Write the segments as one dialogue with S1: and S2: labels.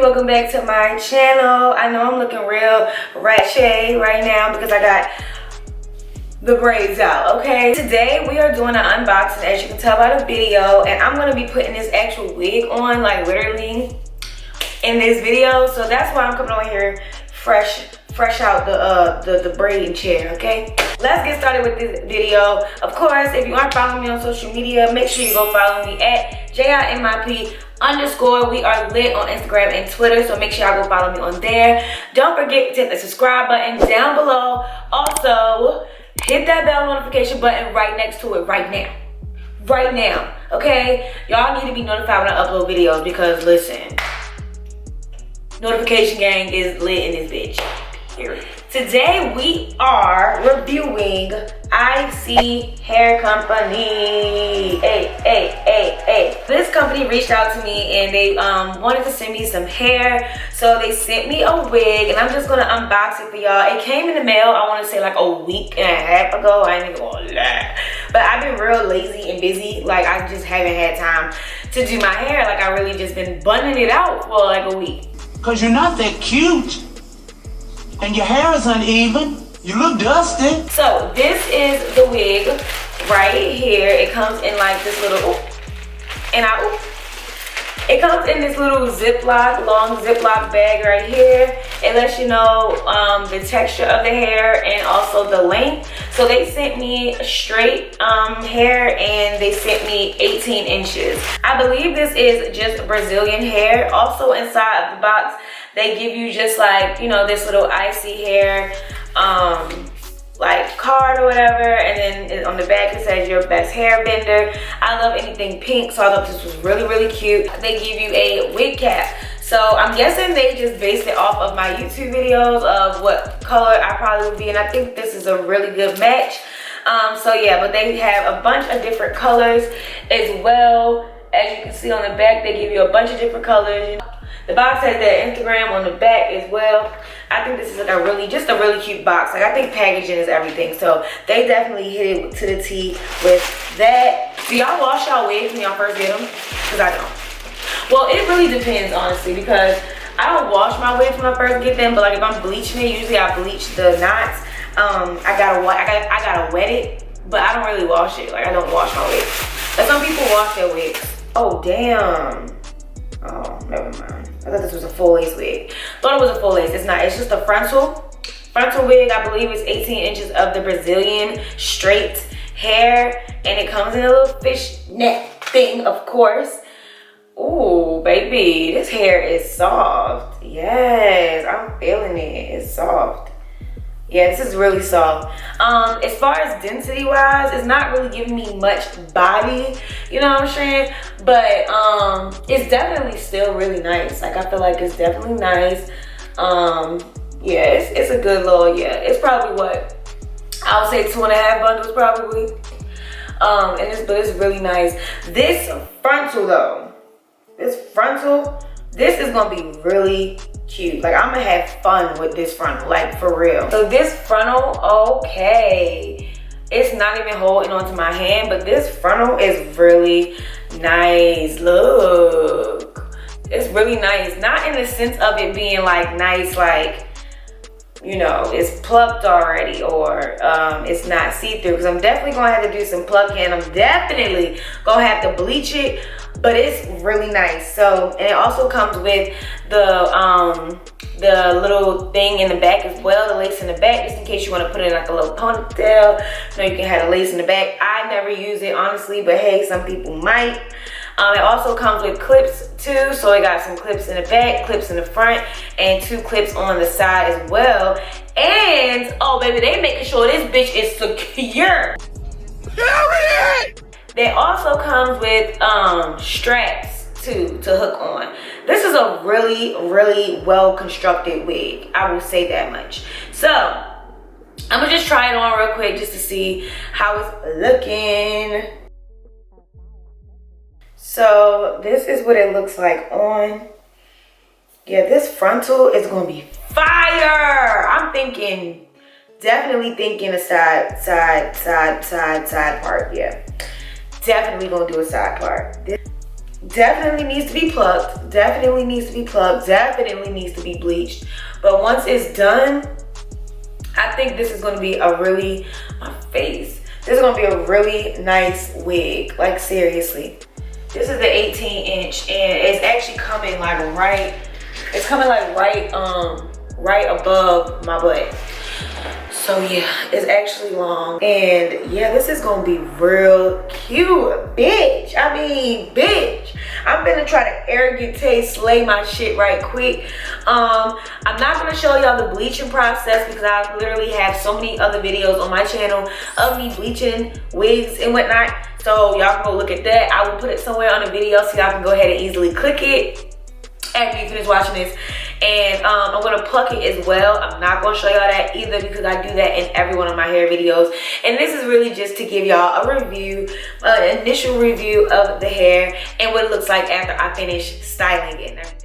S1: welcome back to my channel. I know I'm looking real ratchet right now because I got the braids out, okay? Today we are doing an unboxing, as you can tell by the video, and I'm gonna be putting this actual wig on, like literally in this video. So that's why I'm coming on here fresh out the braiding chair, okay? Let's get started with this video. Of course, if you aren't following me on social media, make sure you go follow me at JIMIP_. We are lit on Instagram and Twitter, so make sure y'all go follow me on there. Don't forget to hit the subscribe button down below. Also, hit that bell notification button right next to it right now, okay? Y'all need to be notified when I upload videos because listen, notification gang is lit in this bitch. Period. Today we are reviewing Isee Hair Company. Hey. This company reached out to me and they wanted to send me some hair. So they sent me a wig and I'm just gonna unbox it for y'all. It came in the mail, I wanna say like a week and a half ago. I ain't even gonna lie. But I've been real lazy and busy. Like I just haven't had time to do my hair. Like I really just been bunning it out for like a week.
S2: Cause you're not that cute. And your hair is uneven. You look dusty. So
S1: this is the wig right here. It comes in like this little, it comes in this little long Ziploc bag right here. It lets you know the texture of the hair and also the length. So they sent me straight hair and they sent me 18 inches. I believe this is just Brazilian hair. Also inside of the box, they give you just like, you know, this little Isee hair like card or whatever, and then on the back it says your best hair bender. I love anything pink, so I thought this was really cute. They give you a wig cap, so I'm guessing they just based it off of my YouTube videos of what color I probably would be, and I think this is a really good match. So yeah, but they have a bunch of different colors as well. As you can see on the back, they give you a bunch of different colors. The box has their Instagram on the back as well. I think this is like a really cute box. Like I think packaging is everything. So they definitely hit it to the T with that. Do y'all wash y'all wigs when y'all first get them? Because I don't. Well, it really depends honestly, because I don't wash my wigs when I first get them, but like if I'm bleaching it, usually I bleach the knots. I gotta wet it, but I don't really wash it. Like I don't wash my wigs. But some people wash their wigs. Oh damn. Oh, never mind. I thought this was a full lace wig. Thought it was a full lace. It's not. It's just a frontal wig. I believe it's 18 inches of the Brazilian straight hair, and it comes in a little fishnet thing, of course. Ooh, baby, this hair is soft. Yes, I'm feeling it. It's soft. Yeah, this is really soft. As far as density wise, it's not really giving me much body, you know what I'm saying? But it's definitely still really nice. Like I feel like it's definitely nice. Yeah, it's a good little, yeah. It's probably what I would say 2.5 bundles probably. But it's really nice. This frontal though, this is gonna be really cute. Like I'm gonna have fun with this frontal, like for real. So this frontal, okay, it's not even holding onto my hand, but this frontal is really nice. Look, it's really nice. Not in the sense of it being like nice, like, you know, it's plucked already, or it's not see-through, because I'm definitely gonna have to do some plucking. I'm definitely gonna have to bleach it, but it's really nice. So, and it also comes with the little thing in the back as well, the lace in the back, just in case you want to put it in like a little ponytail. You know, you can have a lace in the back. I never use it honestly, but hey, some people might. It also comes with clips too, so it got some clips in the back, clips in the front, and 2 clips on the side as well. And oh baby, they making sure this bitch is secure. Period. They also comes with straps too to hook on. This is a really well constructed wig, I will say that much. So I'm gonna just try it on real quick just to see how it's looking. So this is what it looks like on. Yeah, this frontal is gonna be fire. I'm thinking, definitely thinking a side part. Yeah, definitely gonna do a side part. definitely needs to be plucked, definitely needs to be plucked, definitely needs to be bleached. But once it's done, I think this is gonna be a really, my face, this is gonna be a really nice wig, like seriously. This is the 18-inch, and it's actually coming like right, it's coming like right above my butt. So yeah, it's actually long. And yeah, this is gonna be real cute, bitch. I mean, bitch. I'm gonna try to arrogant slay my shit right quick. I'm not gonna show y'all the bleaching process because I literally have so many other videos on my channel of me bleaching wigs and whatnot. So y'all can go look at that. I will put it somewhere on the video so y'all can go ahead and easily click it after you finish watching this. And I'm gonna pluck it as well. I'm not gonna show y'all that either because I do that in every one of my hair videos. And this is really just to give y'all a review, an initial review of the hair and what it looks like after I finish styling it and everything.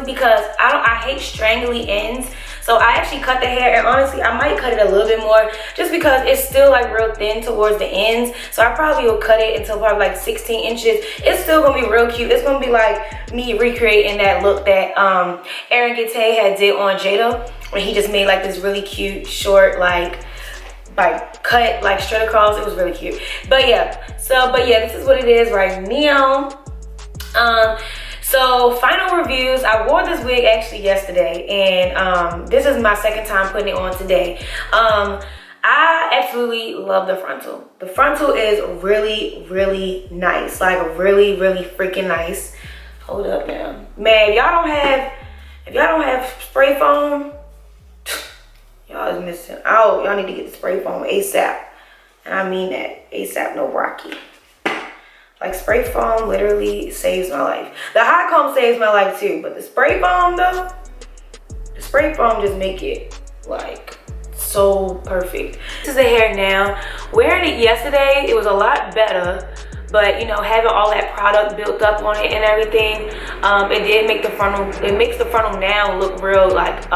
S1: Because I hate strangly ends. So I actually cut the hair, and honestly I might cut it a little bit more just because it's still like real thin towards the ends. So I probably will cut it until probably like 16 inches. It's still gonna be real cute. It's gonna be like me recreating that look that Aaron Gate had did on Jada, when he just made like this really cute short like cut like straight across. It was really cute. But yeah, this is what it is right now. So final reviews. I wore this wig actually yesterday, and this is my second time putting it on today. I absolutely love the frontal. The frontal is really, really nice. Like really, really freaking nice. Hold up now. Man, if y'all don't have spray foam, y'all is missing out. Y'all need to get the spray foam ASAP. And I mean that. ASAP, no Rocky. Like spray foam literally saves my life. The hot comb saves my life too, but the spray foam though, the spray foam just make it like so perfect. This is the hair now. Wearing it yesterday, it was a lot better, but you know, having all that product built up on it and everything, it did make the frontal, it makes the frontal now look real like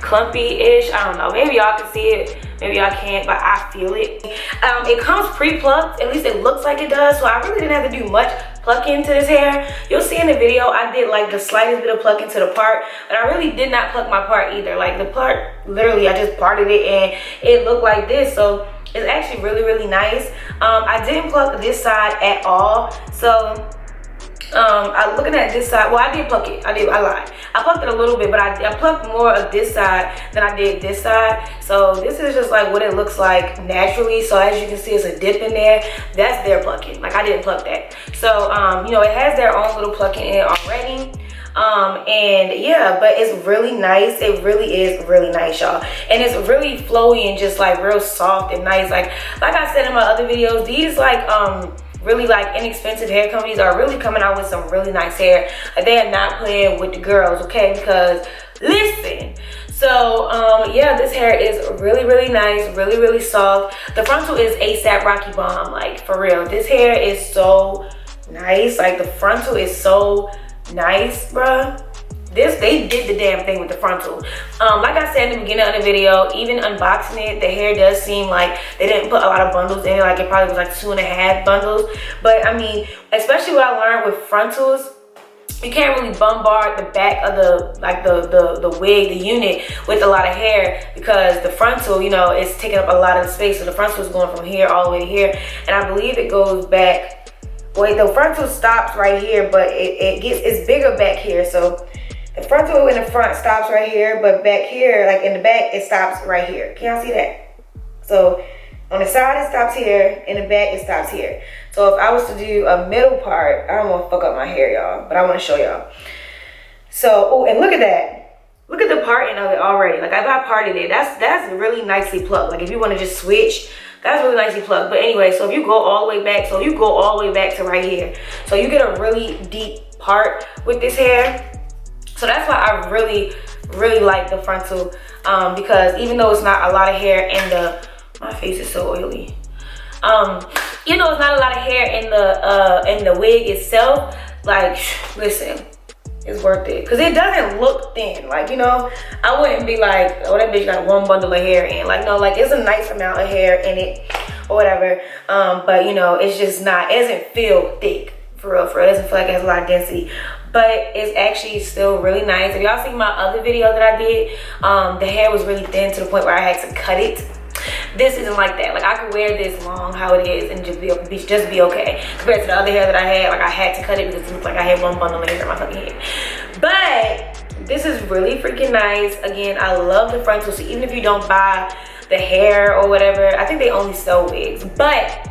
S1: clumpy-ish. I don't know, maybe y'all can see it, maybe y'all can't, but I feel it. It comes pre-plucked, at least it looks like it does, so I really didn't have to do much plucking to this hair. You'll see in the video I did like the slightest bit of plucking to the part, but I really did not pluck my part either. Like the part, literally I just parted it and it looked like this, so it's actually really, really nice. I didn't pluck this side at all, so I'm looking at this side. Well, I did pluck it. I lied. I plucked it a little bit, but I plucked more of this side than I did this side. So this is just like what it looks like naturally. So as you can see, it's a dip in there. That's their plucking. Like I didn't pluck that. So you know, it has their own little plucking in it already. And yeah, but it's really nice. It really is really nice, y'all. And it's really flowy and just like real soft and nice. Like I said in my other videos, these like really like inexpensive hair companies are really coming out with some really nice hair. Like, they are not playing with the girls, okay? Because listen, so yeah, this hair is really, really nice, really, really soft. The frontal is ASAP Rocky Bomb, like for real. This hair is so nice. Like the frontal is so nice, bruh. They did the damn thing with the frontal. Like I said in the beginning of the video, even unboxing it, the hair does seem like they didn't put a lot of bundles in it. Like it probably was like 2.5 bundles. But I mean, especially what I learned with frontals, you can't really bombard the back of the wig, the unit, with a lot of hair, because the frontal, you know, is taking up a lot of the space. So the frontal is going from here all the way to here, and I believe it goes back. Wait, the frontal stops right here, but it's bigger back here. So the frontal in the front stops right here, but back here, like in the back, it stops right here. Can y'all see that? So on the side, it stops here. In the back, it stops here. So if I was to do a middle part, I don't want to fuck up my hair, y'all, but I want to show y'all. So, oh, and look at that. Look at the parting of it already. Like if I parted it, that's really nicely plucked. Like if you want to just switch, that's really nicely plucked. But anyway, so if you go all the way back, so you go all the way back to right here. So you get a really deep part with this hair. So that's why I really, really like the frontal, because even though it's not a lot of hair in the, my face is so oily. You know, it's not a lot of hair in the wig itself. Like, listen, it's worth it, because it doesn't look thin. Like, you know, I wouldn't be like, oh, that bitch got one bundle of hair in. Like, no, like it's a nice amount of hair in it or whatever. But you know, it's just not, it doesn't feel thick. For real, it doesn't feel like it has a lot of density, but it's actually still really nice. If y'all seen my other video that I did, the hair was really thin to the point where I had to cut it. This isn't like that. Like I could wear this long how it is and just be okay, compared to the other hair that I had. Like I had to cut it because it looked like I had one bundle of hair in my fucking head. But this is really freaking nice. Again, I love the frontal, so even if you don't buy the hair or whatever, I think they only sell wigs, but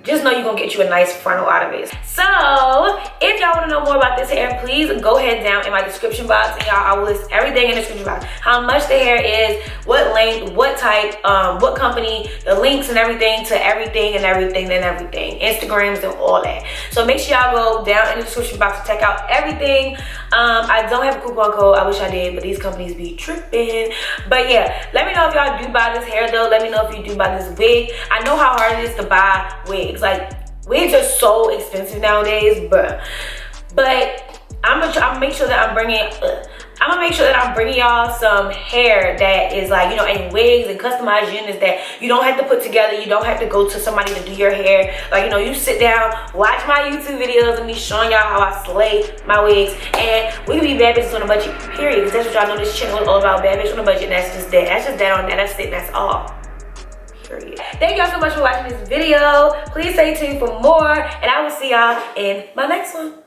S1: just know you're gonna get you a nice frontal out of it. So if y'all want to know more about this hair, please go ahead down in my description box, and y'all, I will list everything in the description box. How much the hair is, what length, what type, what company, the links and everything to everything and everything, Instagrams and all that. So make sure y'all go down in the description box to check out everything. I don't have a coupon code. I wish I did, but these companies be tripping. But yeah, let me know if y'all do buy this hair though. Let me know if you do buy this wig. I know how hard it is to buy wigs. Like wigs are so expensive nowadays, but I'm gonna make sure that I'm bringing y'all some hair that is like, you know, and wigs and customized units that you don't have to put together. You don't have to go to somebody to do your hair. Like, you know, you sit down, watch my YouTube videos and me showing y'all how I slay my wigs, and we can be bad bitches on a budget, period. Because that's what y'all know this channel is all about, bad bitch on a budget, and that's just that. That's just that on that. That's it. That's all. Period. Thank y'all so much for watching this video. Please stay tuned for more, and I will see y'all in my next one.